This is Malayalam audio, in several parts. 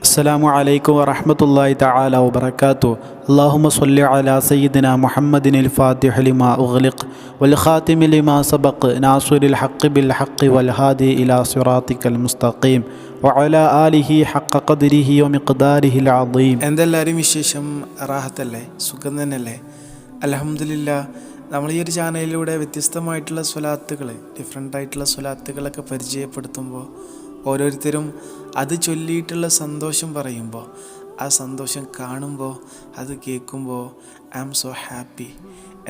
അസ്സലാമു അലൈക്കും വറഹ്മത്തുള്ളാഹി തആല വബറകാതുഹു. അല്ലാഹുമ്മ സ്വല്ലി അലാ സയ്യിദിനാ മുഹമ്മദിനിൽ ഫാത്തിഹി ലിമാ ഉഗ്ലിഖ് വൽ ഖാതിമി ലിമാ സബഖ് നാസിറിൽ ഹഖ് ബിൽ ഹഖ് വൽ ഹാദി ഇലാ സിറാത്തിക്കൽ മുസ്തഖീം വഅലാ ആലിഹി ഹഖ ഖദ്രിഹി വമിഖ്ദാരിഹിൽ അദീം. എന്തെല്ലാവരും വിശേഷം? റാഹത്തല്ലേ? സുഖം തന്നെയല്ലേ? അൽഹംദുലില്ലാഹ്. നമ്മൾ ഈ ഒരു ചാനലിലൂടെ വ്യത്യസ്തമായിട്ടുള്ള സ്വലാത്തുകൾ, ഡിഫറെൻ്റായിട്ടുള്ള സ്വലാത്തുകളൊക്കെ പരിചയപ്പെടുത്തുമ്പോൾ ഓരോരുത്തരും അത് ചൊല്ലിയിട്ടുള്ള സന്തോഷം പറയുമ്പോൾ, ആ സന്തോഷം കാണുമ്പോൾ, അത് കേൾക്കുമ്പോൾ ഐ ആം സോ ഹാപ്പി.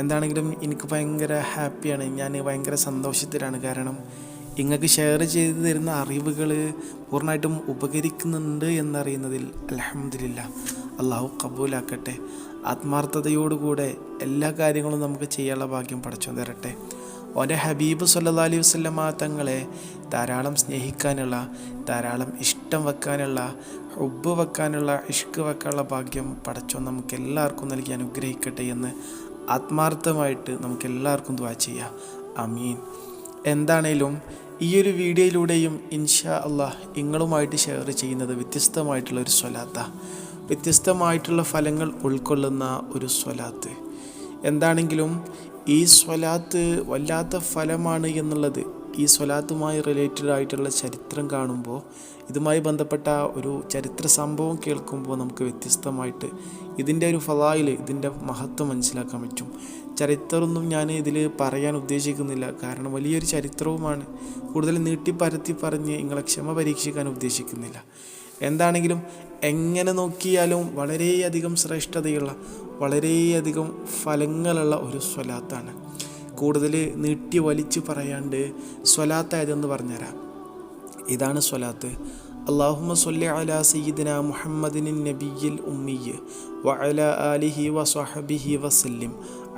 എന്താണെങ്കിലും എനിക്ക് ഭയങ്കര ഹാപ്പിയാണ്, ഞാൻ ഭയങ്കര സന്തോഷത്തിലാണ്. കാരണം നിങ്ങൾക്ക് ഷെയർ ചെയ്ത് തരുന്ന അറിവുകൾ പൂർണ്ണമായിട്ടും ഉപകരിക്കുന്നുണ്ട് എന്നറിയുന്നതിൽ അൽഹംദുലില്ലാഹ്. അള്ളാഹു കബൂലാക്കട്ടെ. ആത്മാർത്ഥതയോടുകൂടെ എല്ലാ കാര്യങ്ങളും നമുക്ക് ചെയ്യാനുള്ള ഭാഗ്യം പടച്ചോൻ തരട്ടെ. ഓൻ്റെ ഹബീബ് സല്ലല്ലാഹു അലൈഹി വസല്ലമ തങ്ങളെ ധാരാളം സ്നേഹിക്കാനുള്ള, ധാരാളം ഇഷ്ടം വെക്കാനുള്ള, ഹുബ്ബ് വെക്കാനുള്ള, ഇഷ്ക് വെക്കാനുള്ള ഭാഗ്യം പടച്ചോൻ നമുക്ക് എല്ലാവർക്കും നൽകി അനുഗ്രഹിക്കട്ടെ എന്ന് ആത്മാർത്ഥമായിട്ട് നമുക്ക് എല്ലാവർക്കും ദുആ ചെയ്യാം. ആമീൻ. എന്താണേലും ഈ ഒരു വീഡിയോയിലൂടെയും ഇൻഷാ അള്ളാഹ് നിങ്ങളുമായിട്ട് ഷെയർ ചെയ്യുന്നത് വ്യത്യസ്തമായിട്ടുള്ള ഒരു സ്വലാത്താണ്, വ്യത്യസ്തമായിട്ടുള്ള ഫലങ്ങൾ ഉൾക്കൊള്ളുന്ന ഒരു സ്വലാത്ത്. എന്താണെങ്കിലും ഈ സ്വലാത്ത് വല്ലാത്ത ഫലമാണ് എന്നുള്ളത് ഈ സ്വലാത്തുമായി റിലേറ്റഡ് ആയിട്ടുള്ള ചരിത്രം കാണുമ്പോൾ, ഇതുമായി ബന്ധപ്പെട്ട ഒരു ചരിത്ര സംഭവം കേൾക്കുമ്പോൾ നമുക്ക് വ്യത്യസ്തമായിട്ട് ഇതിൻ്റെ ഒരു ഫളായിൽ, ഇതിൻ്റെ മഹത്വം മനസ്സിലാക്കാൻ പറ്റും. ചരിത്രമൊന്നും ഞാൻ ഇതിൽ പറയാൻ ഉദ്ദേശിക്കുന്നില്ല, കാരണം വലിയൊരു ചരിത്രവുമാണ്. കൂടുതൽ നീട്ടിപ്പരത്തി പറഞ്ഞ് നിങ്ങളെ ക്ഷമ പരീക്ഷിക്കാൻ ഉദ്ദേശിക്കുന്നില്ല. എന്താണെങ്കിലും എങ്ങനെ നോക്കിയാലും വളരെയധികം ശ്രേഷ്ഠതയുള്ള, വളരെയധികം ഫലങ്ങളുള്ള ഒരു സ്വലാത്താണ്. കൂടുതൽ നീട്ടി വലിച്ചു പറയാണ്ട് സ്വലാത്തായതെന്ന് പറഞ്ഞുതരാം. ഇതാണ് സ്വലാത്ത്. അല്ലാഹുമ്മ സ്വല്ലി അലാ സയ്യിദിനാ മുഹമ്മദിനിൻ നബിയിൽ ഉമ്മിയ്യ് വഅലാ ആലിഹി വസ്വഹ്ബിഹി വസല്ലിം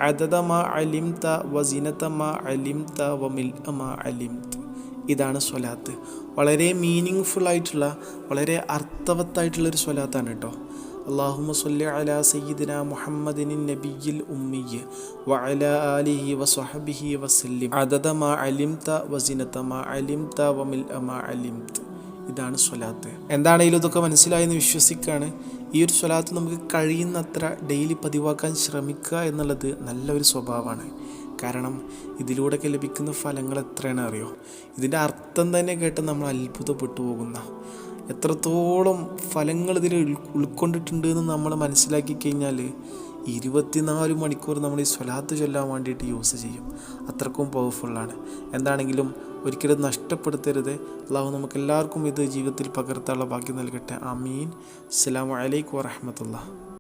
അദദ മാ അലിംത വസിനത മാ അലിംത വമിൽഅ മാ അലിംത. ഇതാണ് സ്വലാത്ത്. വളരെ മീനിങ് ഫുള്ളായിട്ടുള്ള, വളരെ അർത്ഥവത്തായിട്ടുള്ളൊരു സ്വലാത്താണ് കേട്ടോ. അല്ലാഹുമ്മ സ്വല്ലി അലാ സയ്യിദിനാ മുഹമ്മദിനിൻ നബിയിൽ ഉമ്മിയ്യ് വഅലാ ആലിഹി വസ്വഹ്ബിഹി വസല്ലിം അദദ മാ അലിംത വസിനത മാ അലിംത വമിൽഅ മാ അലിംത. ഇതാണ് സ്വലാത്ത്. എന്താണെങ്കിലും ഇതൊക്കെ മനസ്സിലായെന്ന് വിശ്വസിക്കുകയാണ്. ഈ ഒരു സ്വലാത്ത് നമുക്ക് കഴിയുന്നത്ര ഡെയിലി പതിവാക്കാൻ ശ്രമിക്കുക എന്നുള്ളത് നല്ലൊരു സ്വഭാവമാണ്. കാരണം ഇതിലൂടെയൊക്കെ ലഭിക്കുന്ന ഫലങ്ങൾ എത്രയാണ് അറിയോ? ഇതിൻ്റെ അർത്ഥം തന്നെ കേട്ട് നമ്മൾ അത്ഭുതപ്പെട്ടു പോകുന്ന എത്രത്തോളം ഫലങ്ങൾ ഇതിൽ ഉൾക്കൊണ്ടിട്ടുണ്ട് എന്ന് നമ്മൾ മനസ്സിലാക്കി കഴിഞ്ഞാൽ 24 മണിക്കൂർ നമ്മൾ ഈ സ്വലാത്ത് ചൊല്ലാൻ വേണ്ടിയിട്ട് യൂസ് ചെയ്യും. അത്രക്കും പവർഫുള്ളാണ്. എന്താണെങ്കിലും ഒരിക്കലും നഷ്ടപ്പെടുത്തരുത്. അല്ലാഹു നമുക്ക് എല്ലാവർക്കും ഇത് ജീവിതത്തിൽ പകർത്താനുള്ള ഭാഗ്യം നൽകട്ടെ. ആമീൻ. അസ്സലാമു അലൈക്കും വറഹ്മത്തുള്ളാഹി.